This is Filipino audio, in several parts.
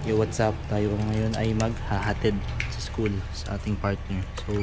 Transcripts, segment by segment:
Yo, what's up? Tayo ngayon ay maghahatid sa school sa ating partner. So,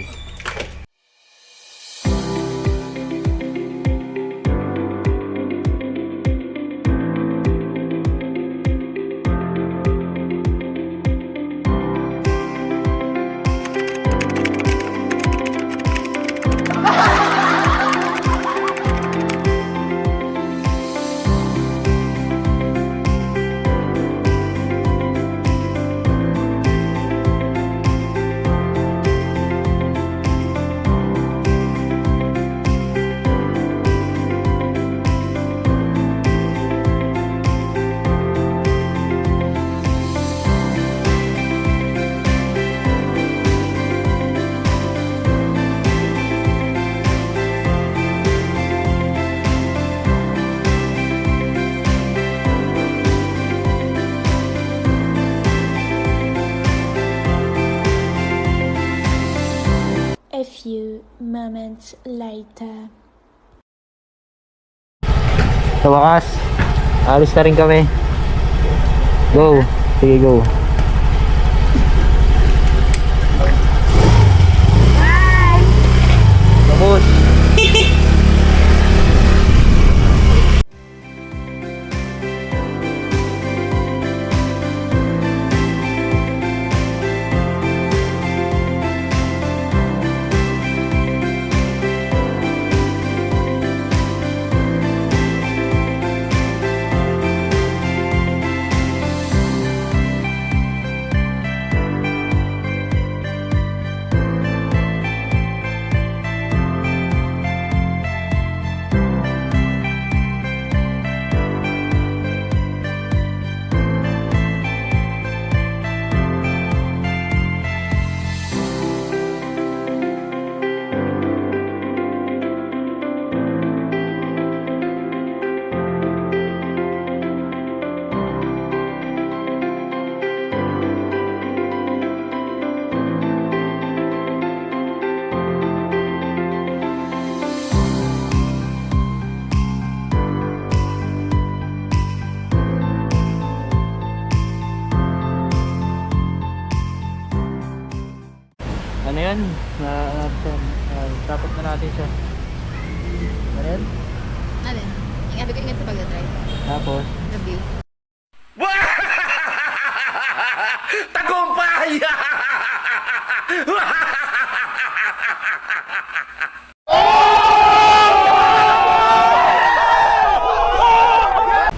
A few moments later. sa wakas, alis na rin kami. Go! Sige, go! Tapos! Ano yan? Tapos na natin siya. Ano yan? Alin? Yung sabi ko ingat sa pag-drive. Tapos? The view. Tagumpay!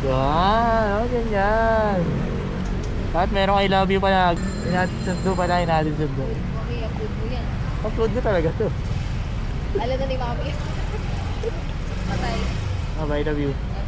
Yan! Oh, ganyan! Bakit merong I love you pa na? Sundo pa na, natin sundo. Okay, upload mo yan. Upload ko talaga to. Alam na ni Mami. Patay. I love you. I